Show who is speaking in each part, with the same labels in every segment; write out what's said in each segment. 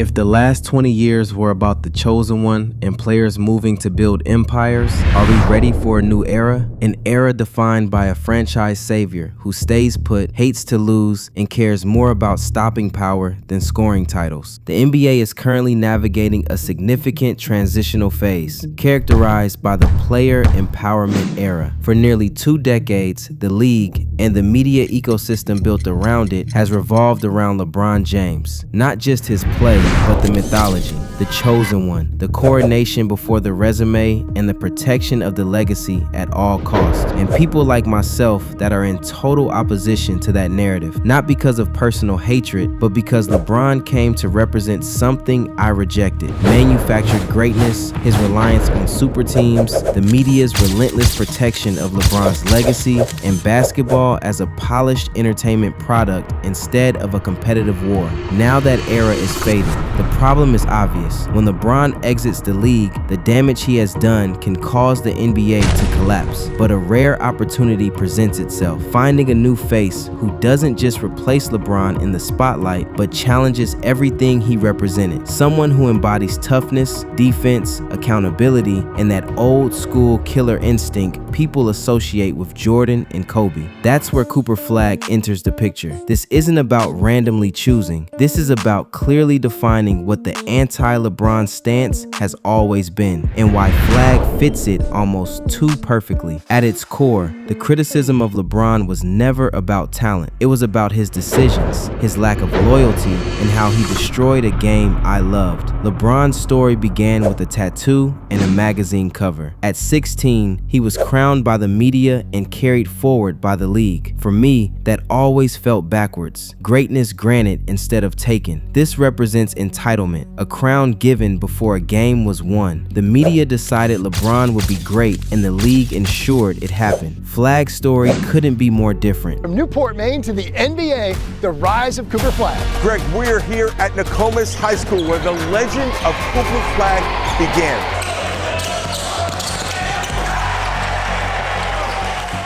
Speaker 1: If the last 20 years were about the chosen one and players moving to build empires, are we ready for a new era? An era defined by a franchise savior who stays put, hates to lose, and cares more about stopping power than scoring titles. The NBA is currently navigating a significant transitional phase, characterized by the player empowerment era. For nearly 2 decades, the league and the media ecosystem built around it has revolved around LeBron James. Not just his play, but the mythology, the chosen one, the coronation before the resume, and the protection of the legacy at all costs. And people like myself that are in total opposition to that narrative, not because of personal hatred, but because LeBron came to represent something I rejected. Manufactured greatness, his reliance on super teams, the media's relentless protection of LeBron's legacy, and basketball as a polished entertainment product instead of a competitive war. Now that era is fading. The problem is obvious. When LeBron exits the league, the damage he has done can cause the NBA to collapse. But a rare opportunity presents itself, finding a new face who doesn't just replace LeBron in the spotlight, but challenges everything he represented. Someone who embodies toughness, defense, accountability, and that old school killer instinct people associate with Jordan and Kobe. That's where Cooper Flagg enters the picture. This isn't about randomly choosing. This is about clearly defining what the anti-LeBron stance has always been, and why Flagg fits it almost too perfectly. At its core, the criticism of LeBron was never about talent. It was about his decisions, his lack of loyalty, and how he destroyed a game I loved. LeBron's story began with a tattoo and a magazine cover. At 16, he was crowned by the media and carried forward by the league. For me, that always felt backwards. Greatness granted instead of taken. This represents entitlement, a crown given before a game was won. The media decided LeBron would be great, and the league ensured it happened. Flagg's story couldn't be more different.
Speaker 2: From Newport, Maine to the NBA, the rise of Cooper Flagg.
Speaker 3: Greg, we're here at Nokomis High School where the legend of Cooper Flagg began.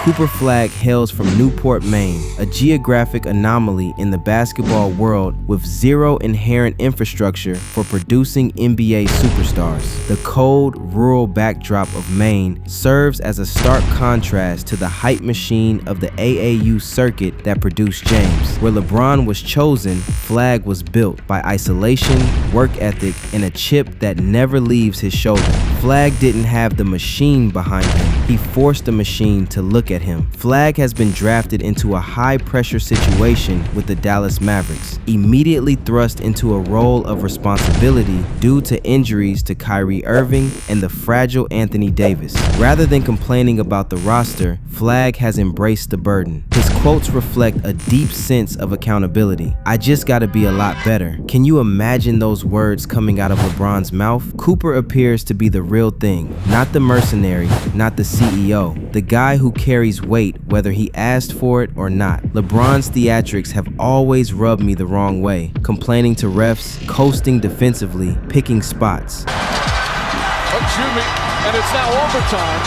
Speaker 1: Cooper Flagg hails from Newport, Maine, a geographic anomaly in the basketball world with zero inherent infrastructure for producing NBA superstars. The cold, rural backdrop of Maine serves as a stark contrast to the hype machine of the AAU circuit that produced James. Where LeBron was chosen, Flagg was built by isolation, work ethic, and a chip that never leaves his shoulder. Flagg didn't have the machine behind him. He forced the machine to look at him. Flagg has been drafted into a high-pressure situation with the Dallas Mavericks, immediately thrust into a role of responsibility due to injuries to Kyrie Irving and the fragile Anthony Davis. Rather than complaining about the roster, Flagg has embraced the burden. His quotes reflect a deep sense of accountability. "I just gotta be a lot better." Can you imagine those words coming out of LeBron's mouth? Cooper appears to be the real thing, not the mercenary, not the CEO, the guy who carries weight whether he asked for it or not. LeBron's theatrics have always rubbed me the wrong way, complaining to refs, coasting defensively, picking spots.
Speaker 4: Excuse me, and it's now overtime.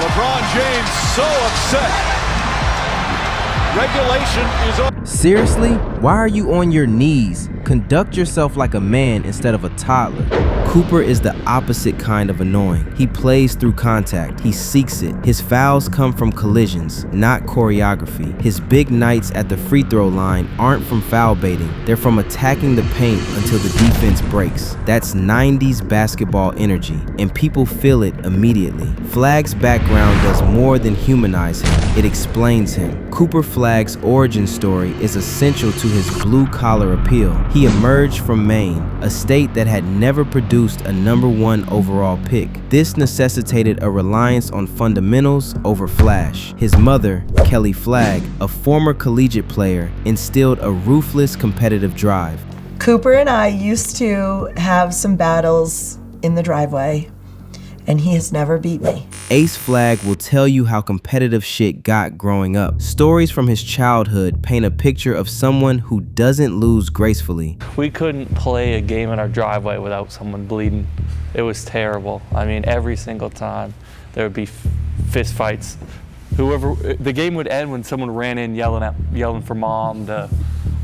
Speaker 4: LeBron James so upset. Regulation is up.
Speaker 1: Seriously? Why are you on your knees? Conduct yourself like a man instead of a toddler. Cooper is the opposite kind of annoying. He plays through contact. He seeks it. His fouls come from collisions, not choreography. His big nights at the free throw line aren't from foul baiting. They're from attacking the paint until the defense breaks. That's 90s basketball energy, and people feel it immediately. Flagg's background does more than humanize him. It explains him. Cooper Flagg's origin story is essential to his blue-collar appeal. He emerged from Maine, a state that had never produced a #1 overall pick. This necessitated a reliance on fundamentals over flash. His mother, Kelly Flagg, a former collegiate player, instilled a ruthless competitive drive.
Speaker 5: Cooper and I used to have some battles in the driveway, and he has never beat me.
Speaker 1: Ace Flagg will tell you how competitive shit got growing up. Stories from his childhood paint a picture of someone who doesn't lose gracefully.
Speaker 6: We couldn't play a game in our driveway without someone bleeding. It was terrible. I mean, every single time there would be fist fights. The game would end when someone ran in yelling for mom.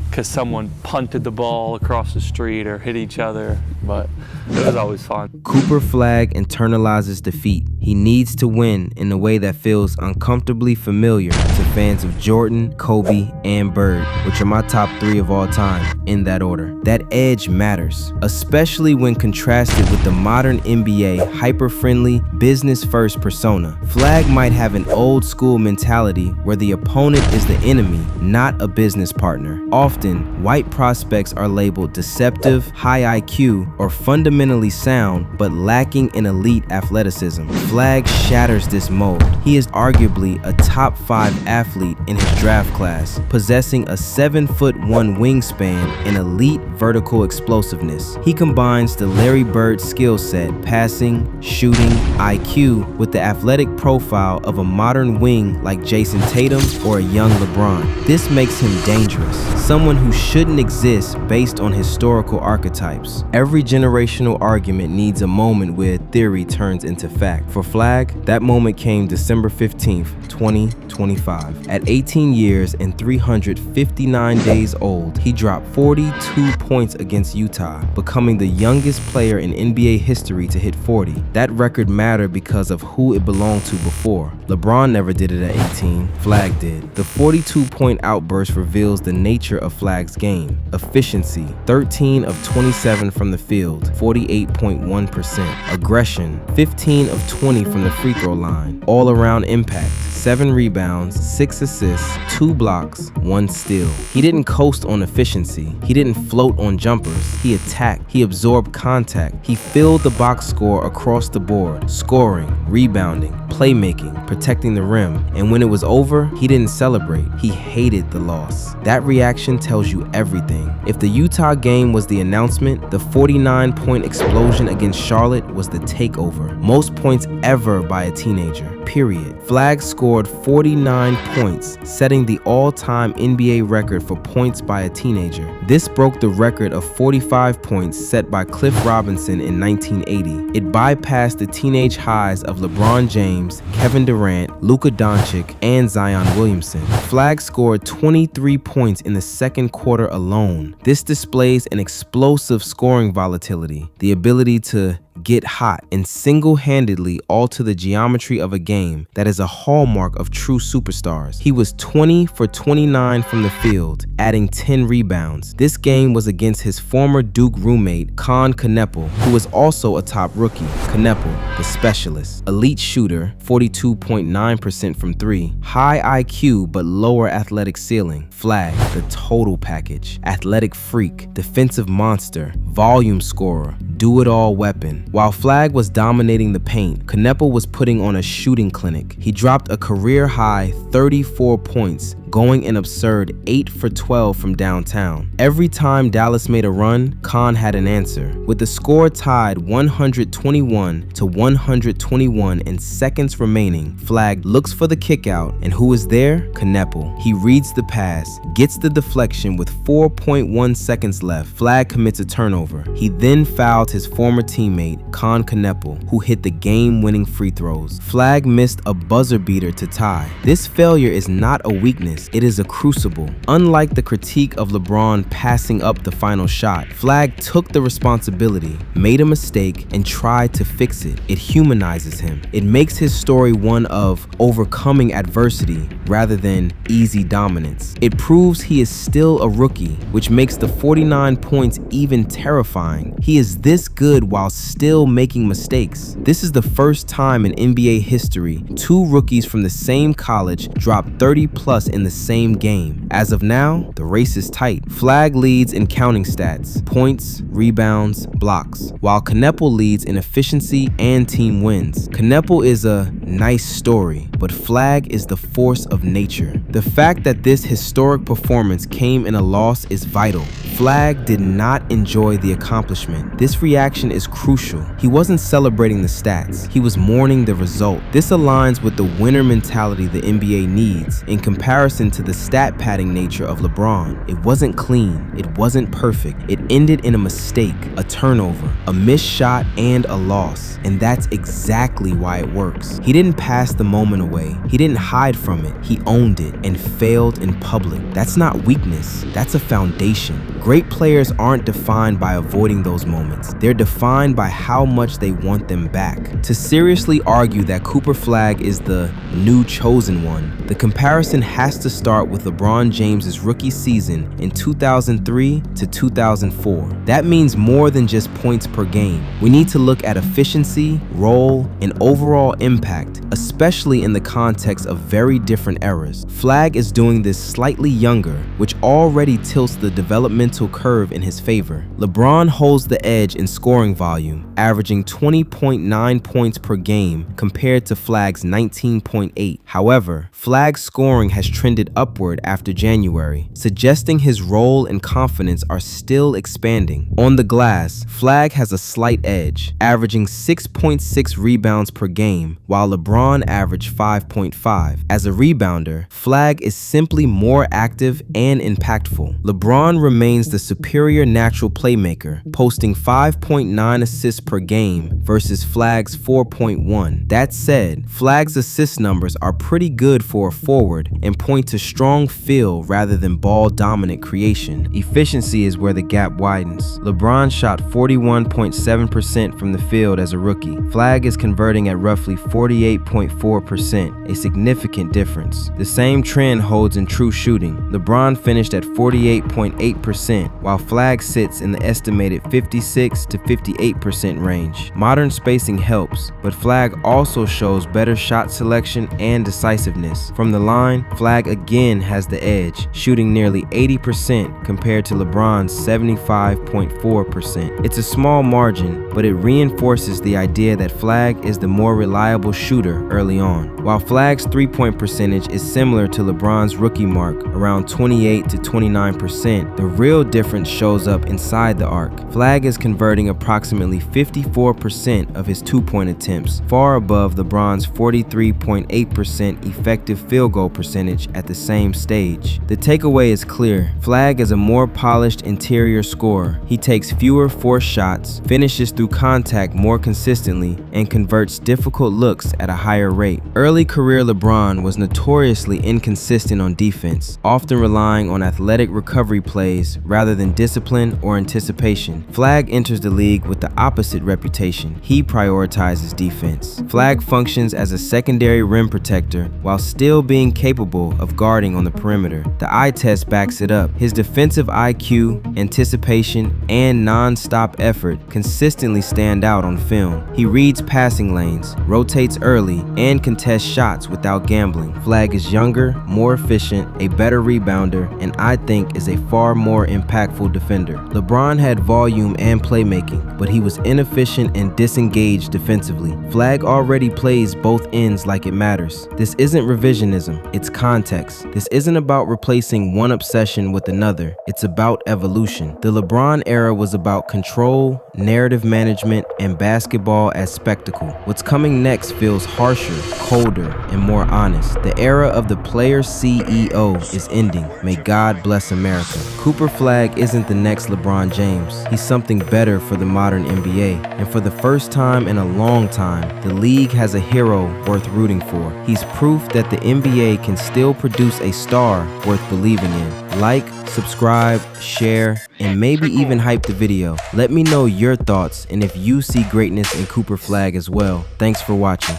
Speaker 6: because someone punted the ball across the street or hit each other, but it was always fun.
Speaker 1: Cooper Flagg internalizes defeat. He needs to win in a way that feels uncomfortably familiar to fans of Jordan, Kobe, and Bird, which are my top 3 of all time, in that order. That edge matters, especially when contrasted with the modern NBA hyper-friendly, business-first persona. Flagg might have an old-school mentality where the opponent is the enemy, not a business partner. Often, white prospects are labeled deceptive, high IQ, or fundamentally sound, but lacking in elite athleticism. Flagg shatters this mold. He is arguably a top 5 athlete in his draft class, possessing a 7'1" wingspan and elite vertical explosiveness. He combines the Larry Bird skill set, passing, shooting, IQ, with the athletic profile of a modern wing like Jason Tatum or a young LeBron. This makes him dangerous, someone who shouldn't exist based on historical archetypes. Every generational argument needs a moment where theory turns into fact. For Flagg, that moment came December 15th, 2025. At 18 years and 359 days old, he dropped 42 points against Utah, becoming the youngest player in NBA history to hit 40. That record mattered because of who it belonged to before. LeBron never did it at 18, Flagg did. The 42-point outburst reveals the nature of Flagg's game. Efficiency, 13 of 27 from the field, 48.1%. Aggression, 15 of 20 from the free throw line. All-around impact, 7 rebounds, 6 assists, 2 blocks, 1 steal. He didn't coast on efficiency. He didn't float on jumpers. He attacked. He absorbed contact. He filled the box score across the board, scoring, rebounding, playmaking, protecting the rim. And when it was over, he didn't celebrate. He hated the loss. That reaction tells you everything. If the Utah game was the announcement, the 49-point explosion against Charlotte was the takeover. Most points ever by a teenager, period. Flagg scored 49 points, setting the all-time NBA record for points by a teenager. This broke the record of 45 points set by Cliff Robinson in 1980. It bypassed the teenage highs of LeBron James, Kevin Durant, Luka Doncic, and Zion Williamson. Flagg scored 23 points in the second quarter alone. This displays an explosive scoring volatility, the ability to get hot and single-handedly alter the geometry of a game that is a hallmark of true superstars. He was 20 for 29 from the field, adding 10 rebounds. This game was against his former Duke roommate, Con Kneppel, who was also a top rookie. Kneppel, the specialist. Elite shooter, 42.9% from 3. High IQ but lower athletic ceiling. Flagg, the total package. Athletic freak, defensive monster, volume scorer, do-it-all weapon. While Flagg was dominating the paint, Kneppel was putting on a shooting clinic. He dropped a career-high 34 points, going an absurd 8 for 12 from downtown. Every time Dallas made a run, Con had an answer. With the score tied 121 to 121 and seconds remaining, Flagg looks for the kickout, and who is there? Kneppel. He reads the pass, gets the deflection with 4.1 seconds left. Flagg commits a turnover. He then fouled his former teammate, Con Kneppel, who hit the game-winning free throws. Flagg missed a buzzer beater to tie. This failure is not a weakness. It is a crucible. Unlike the critique of LeBron passing up the final shot, Flagg took the responsibility, made a mistake, and tried to fix it. It humanizes him. It makes his story one of overcoming adversity rather than easy dominance. It proves he is still a rookie, which makes the 49 points even terrifying. He is this good while still making mistakes. This is the first time in NBA history 2 rookies from the same college dropped 30 plus in the same game. As of now, the race is tight. Flagg leads in counting stats, points, rebounds, blocks, while Kneppel leads in efficiency and team wins. Kneppel is a nice story, but Flagg is the force of nature. The fact that this historic performance came in a loss is vital. Flagg did not enjoy the accomplishment. This reaction is crucial. He wasn't celebrating the stats, he was mourning the result. This aligns with the winner mentality the NBA needs in comparison to the stat padding nature of LeBron. It wasn't clean, it wasn't perfect. It ended in a mistake, a turnover, a missed shot, and a loss. And that's exactly why it works. He didn't pass the moment away. He didn't hide from it. He owned it and failed in public. That's not weakness, that's a foundation. Great players aren't defined by avoiding those moments. They're defined by how much they want them back. To seriously argue that Cooper Flagg is the new chosen one, the comparison has to start with LeBron James's rookie season in 2003 to 2004. That means more than just points per game. We need to look at efficiency, role, and overall impact, especially in the context of very different eras. Flagg is doing this slightly younger, which already tilts the developmental curve in his favor. LeBron holds the edge in scoring volume, averaging 20.9 points per game compared to Flagg's 19.8. However, Flagg's scoring has trended upward after January, suggesting his role and confidence are still expanding. On the glass, Flagg has a slight edge, averaging 6.6 rebounds per game, while LeBron averaged 5.5. As a rebounder, Flagg is simply more active and impactful. LeBron remains the superior natural playmaker, posting 5.9 assists per game versus Flagg's 4.1. That said, Flagg's assist numbers are pretty good for a forward and point to strong feel rather than ball-dominant creation. Efficiency is where the gap widens. LeBron shot 41.7% from the field as a rookie. Flagg is converting at roughly 48.4%, a significant difference. The same trend holds in true shooting. LeBron finished at 48.8%, while Flagg sits in the estimated 56 to 58% range. Modern spacing helps, but Flagg also shows better shot selection and decisiveness. From the line, Flagg again has the edge, shooting nearly 80% compared to LeBron's 75.4%. It's a small margin, but it reinforces the idea that Flagg is the more reliable shooter early on. While Flagg's three-point percentage is similar to LeBron's rookie mark, around 28 to 29%, the real difference shows up inside the arc. Flagg is converting approximately 54% of his two-point attempts, far above LeBron's 43.8% effective field goal percentage at the same stage. The takeaway is clear. Flagg is a more polished interior scorer. He takes fewer forced shots, finishes through contact more consistently, and converts difficult looks at a higher rate. Early career LeBron was notoriously inconsistent on defense, often relying on athletic recovery plays rather than discipline or anticipation. Flagg enters the league with the opposite reputation. He prioritizes defense. Flagg functions as a secondary rim protector while still being capable of guarding on the perimeter. The eye test backs it up. His defensive IQ, anticipation, and non-stop effort consistently stand out on film. He reads passing lanes, rotates early, and contests shots without gambling. Flagg is younger, more efficient, a better rebounder, and I think is a far more impactful defender. LeBron had volume and playmaking, but he was inefficient and disengaged defensively. Flagg already plays both ends like it matters. This isn't revisionism, it's context. This isn't about replacing one obsession with another, it's about evolution. The LeBron era was about control, narrative management, and basketball as spectacle. What's coming next feels harsher, colder, and more honest. The era of the player CEO is ending. May God bless America. Cooper Flagg isn't the next LeBron James. He's something better for the modern NBA. And for the first time in a long time, the league has a hero worth rooting for. He's proof that the NBA can still produce a star worth believing in. Like, subscribe, share, and maybe even hype the video. Let me know your thoughts and if you see greatness in Cooper Flagg as well. Thanks for watching.